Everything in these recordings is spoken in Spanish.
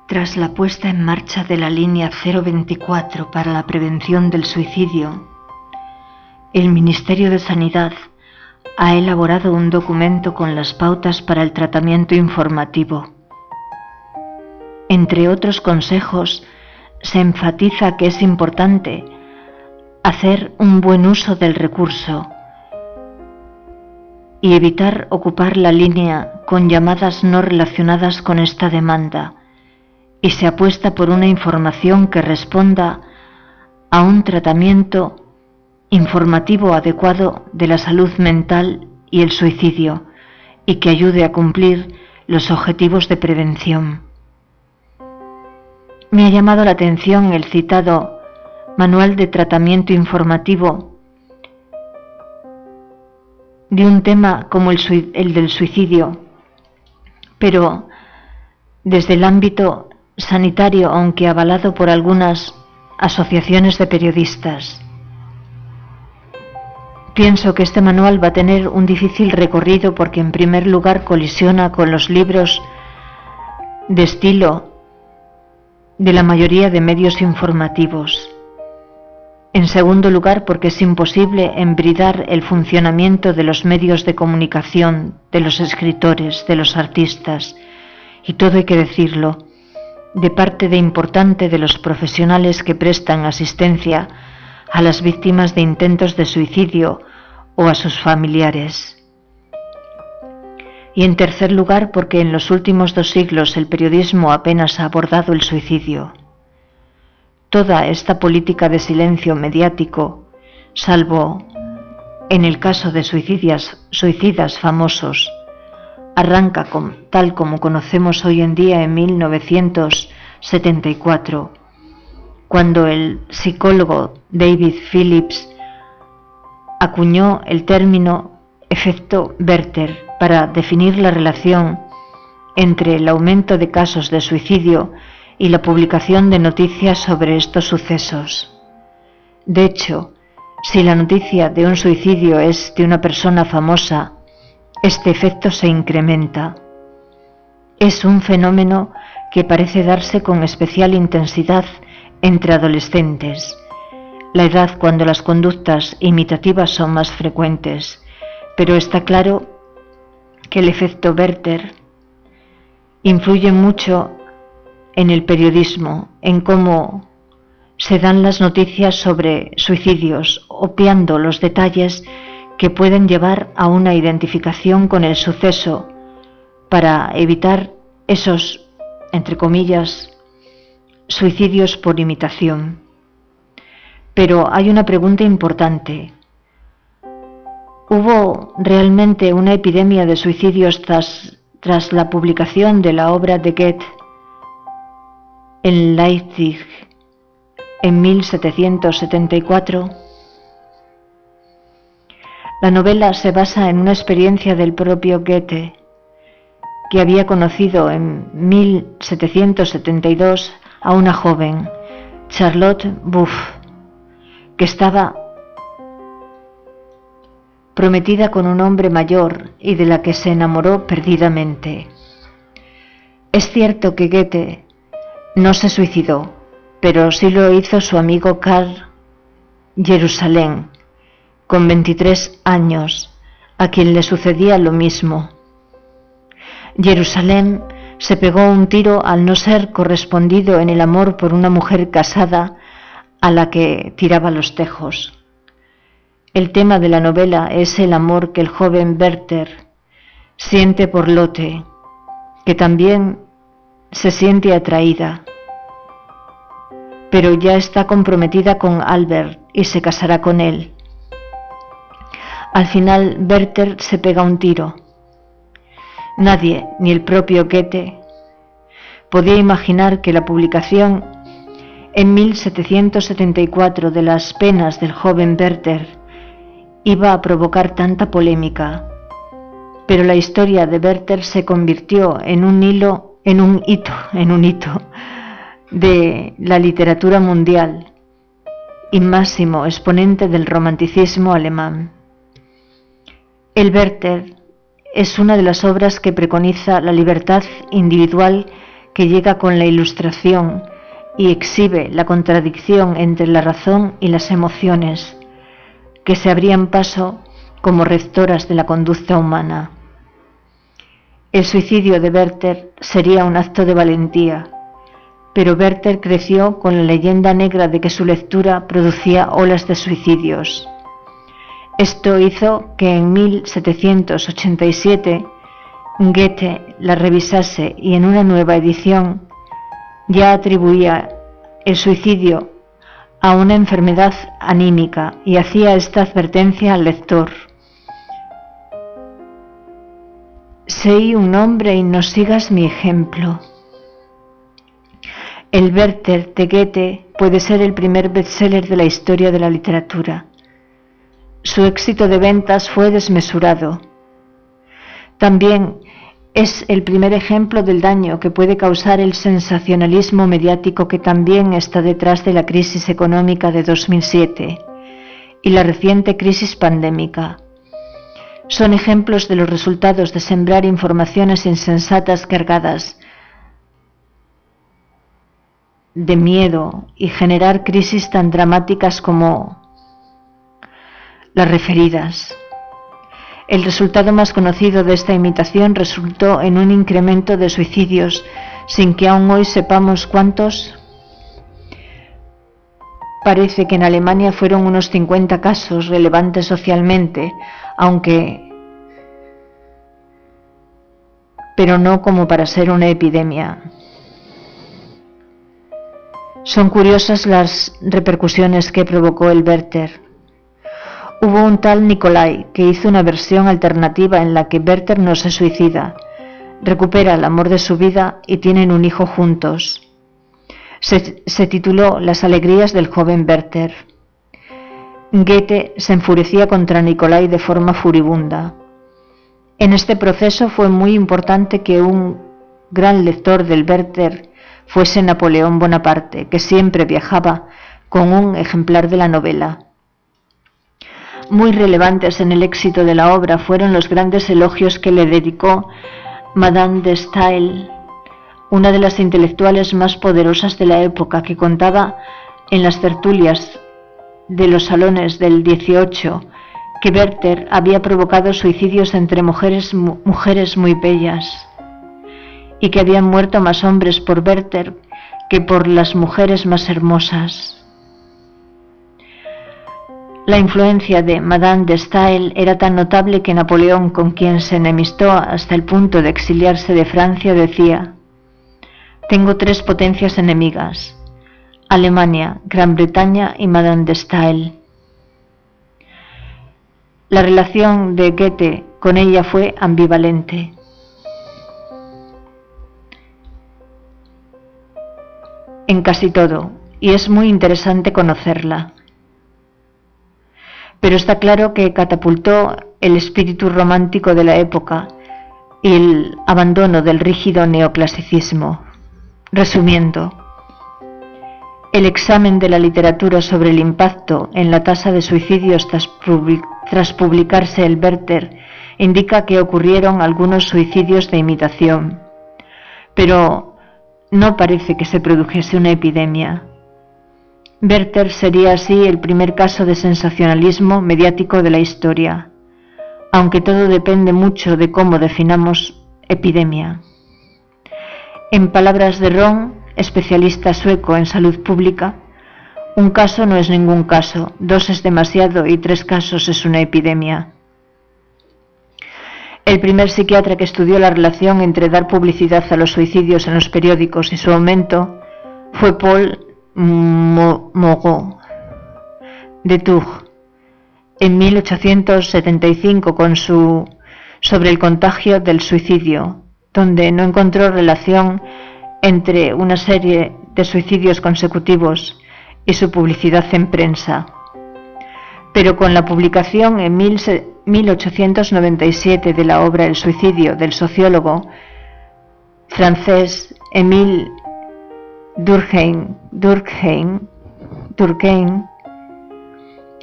Tras la puesta en marcha de la línea 024 para la prevención del suicidio, el Ministerio de Sanidad ha elaborado un documento con las pautas para el tratamiento informativo. Entre otros consejos, se enfatiza que es importante hacer un buen uso del recurso y evitar ocupar la línea con llamadas no relacionadas con esta demanda, y se apuesta por una información que responda a un tratamiento informativo adecuado de la salud mental y el suicidio, y que ayude a cumplir los objetivos de prevención. Me ha llamado la atención el citado Manual de Tratamiento Informativo de un tema como el del suicidio, pero desde el ámbito sanitario, aunque avalado por algunas asociaciones de periodistas. Pienso que este manual va a tener un difícil recorrido porque en primer lugar colisiona con los libros de estilo de la mayoría de medios informativos. En segundo lugar, porque es imposible embridar el funcionamiento de los medios de comunicación, de los escritores, de los artistas, y todo hay que decirlo, de parte de importante de los profesionales que prestan asistencia a las víctimas de intentos de suicidio o a sus familiares. Y en tercer lugar, porque en los últimos 2 siglos el periodismo apenas ha abordado el suicidio. Toda esta política de silencio mediático, salvo en el caso de suicidas famosos, arranca tal como conocemos hoy en día en 1974, cuando el psicólogo David Phillips acuñó el término efecto Werther para definir la relación entre el aumento de casos de suicidio y la publicación de noticias sobre estos sucesos. De hecho, si la noticia de un suicidio es de una persona famosa, este efecto se incrementa. Es un fenómeno que parece darse con especial intensidad entre adolescentes, la edad cuando las conductas imitativas son más frecuentes, pero está claro que el efecto Werther influye mucho en el periodismo, en cómo se dan las noticias sobre suicidios, obviando los detalles que pueden llevar a una identificación con el suceso para evitar esos, entre comillas, suicidios por imitación. Pero hay una pregunta importante. ¿Hubo realmente una epidemia de suicidios tras la publicación de la obra de Goethe en Leipzig en 1774? La novela se basa en una experiencia del propio Goethe, que había conocido en 1772 a una joven, Charlotte Buff, que estaba prometida con un hombre mayor y de la que se enamoró perdidamente. Es cierto que Goethe no se suicidó, pero sí lo hizo su amigo Karl Jerusalem, con 23 años, a quien le sucedía lo mismo. Jerusalem se pegó un tiro al no ser correspondido en el amor por una mujer casada a la que tiraba los tejos. El tema de la novela es el amor que el joven Werther siente por Lotte, que también se siente atraída, pero ya está comprometida con Albert y se casará con él. Al final Werther se pega un tiro. Nadie, ni el propio Goethe, podía imaginar que la publicación en 1774 de las penas del joven Werther iba a provocar tanta polémica, pero la historia de Werther se convirtió en un hito de la literatura mundial y máximo exponente del romanticismo alemán. El Werther es una de las obras que preconiza la libertad individual que llega con la Ilustración y exhibe la contradicción entre la razón y las emociones, que se abrían paso como rectoras de la conducta humana. El suicidio de Werther sería un acto de valentía, pero Werther creció con la leyenda negra de que su lectura producía olas de suicidios. Esto hizo que en 1787 Goethe la revisase y en una nueva edición ya atribuía el suicidio a una enfermedad anímica y hacía esta advertencia al lector: «Sé un hombre y no sigas mi ejemplo». El Werther de Goethe puede ser el primer bestseller de la historia de la literatura. Su éxito de ventas fue desmesurado. También es el primer ejemplo del daño que puede causar el sensacionalismo mediático que también está detrás de la crisis económica de 2007 y la reciente crisis pandémica. Son ejemplos de los resultados de sembrar informaciones insensatas cargadas de miedo y generar crisis tan dramáticas como las referidas. El resultado más conocido de esta imitación resultó en un incremento de suicidios, sin que aún hoy sepamos cuántos. Parece que en Alemania fueron unos 50 casos relevantes socialmente, pero no como para ser una epidemia. Son curiosas las repercusiones que provocó el Werther. Hubo un tal Nikolai que hizo una versión alternativa en la que Werther no se suicida, recupera el amor de su vida y tienen un hijo juntos. Se tituló Las alegrías del joven Werther. Goethe se enfurecía contra Nikolai de forma furibunda. En este proceso fue muy importante que un gran lector del Werther fuese Napoleón Bonaparte, que siempre viajaba con un ejemplar de la novela. Muy relevantes en el éxito de la obra fueron los grandes elogios que le dedicó Madame de Staël, una de las intelectuales más poderosas de la época, que contaba en las tertulias de los salones del 18 que Werther había provocado suicidios entre mujeres muy bellas y que habían muerto más hombres por Werther que por las mujeres más hermosas. La influencia de Madame de Staël era tan notable que Napoleón, con quien se enemistó hasta el punto de exiliarse de Francia, decía: «Tengo 3 potencias enemigas: Alemania, Gran Bretaña y Madame de Staël». La relación de Goethe con ella fue ambivalente. En casi todo, y es muy interesante conocerla. Pero está claro que catapultó el espíritu romántico de la época y el abandono del rígido neoclasicismo. Resumiendo, el examen de la literatura sobre el impacto en la tasa de suicidios tras publicarse el Werther indica que ocurrieron algunos suicidios de imitación, pero no parece que se produjese una epidemia. Werther sería así el primer caso de sensacionalismo mediático de la historia, aunque todo depende mucho de cómo definamos epidemia. En palabras de Ron, especialista sueco en salud pública, un caso no es ningún caso, 2 es demasiado y 3 casos es una epidemia. El primer psiquiatra que estudió la relación entre dar publicidad a los suicidios en los periódicos y su aumento fue Paul Moreau de Tours en 1875 con su Sobre el contagio del suicidio, donde no encontró relación entre una serie de suicidios consecutivos y su publicidad en prensa. Pero con la publicación en 1897 de la obra El suicidio del sociólogo francés Émile Durkheim,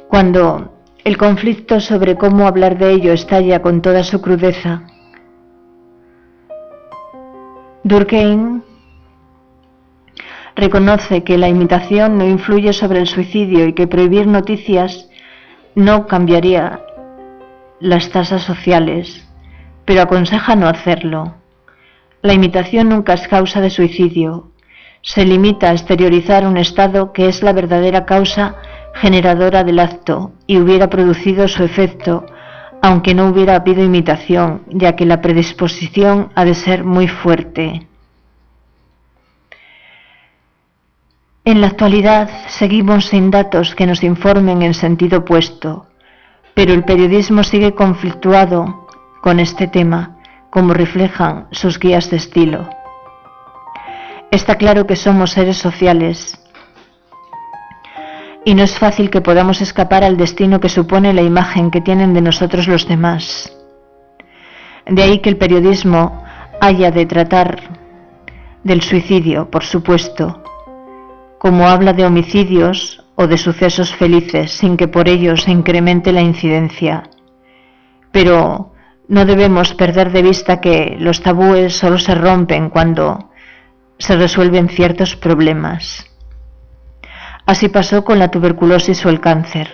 cuando el conflicto sobre cómo hablar de ello estalla con toda su crudeza, Durkheim reconoce que la imitación no influye sobre el suicidio y que prohibir noticias no cambiaría las tasas sociales, pero aconseja no hacerlo. La imitación nunca es causa de suicidio. Se limita a exteriorizar un estado que es la verdadera causa generadora del acto y hubiera producido su efecto aunque no hubiera habido imitación, ya que la predisposición ha de ser muy fuerte. En la actualidad seguimos sin datos que nos informen en sentido opuesto, pero el periodismo sigue conflictuado con este tema, como reflejan sus guías de estilo. Está claro que somos seres sociales y no es fácil que podamos escapar al destino que supone la imagen que tienen de nosotros los demás. De ahí que el periodismo haya de tratar del suicidio, por supuesto, como habla de homicidios o de sucesos felices, sin que por ello se incremente la incidencia. Pero no debemos perder de vista que los tabúes solo se rompen cuando se resuelven ciertos problemas. Así pasó con la tuberculosis o el cáncer.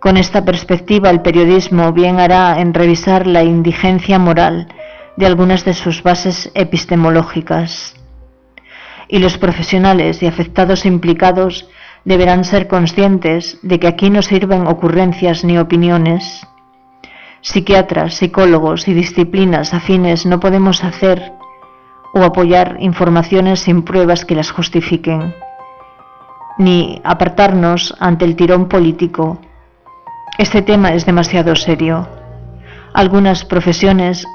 Con esta perspectiva, el periodismo bien hará en revisar la indigencia moral de algunas de sus bases epistemológicas. Y los profesionales y afectados implicados deberán ser conscientes de que aquí no sirven ocurrencias ni opiniones. Psiquiatras, psicólogos y disciplinas afines no podemos hacer o apoyar informaciones sin pruebas que las justifiquen, ni apartarnos ante el tirón político. Este tema es demasiado serio. Algunas profesiones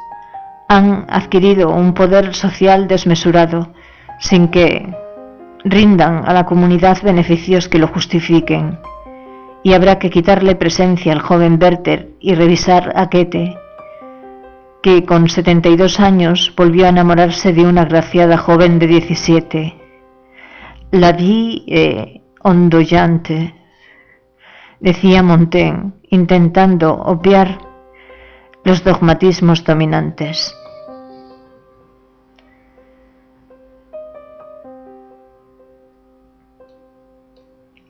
han adquirido un poder social desmesurado, sin que rindan a la comunidad beneficios que lo justifiquen, y habrá que quitarle presencia al joven Werther y revisar a Goethe, que con 72 años volvió a enamorarse de una agraciada joven de 17. La vie est ondoyante, decía Montaigne, intentando obviar los dogmatismos dominantes.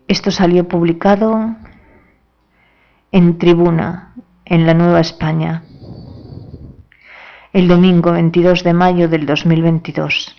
Esto salió publicado en Tribuna, en la Nueva España, el domingo 22 de mayo del 2022.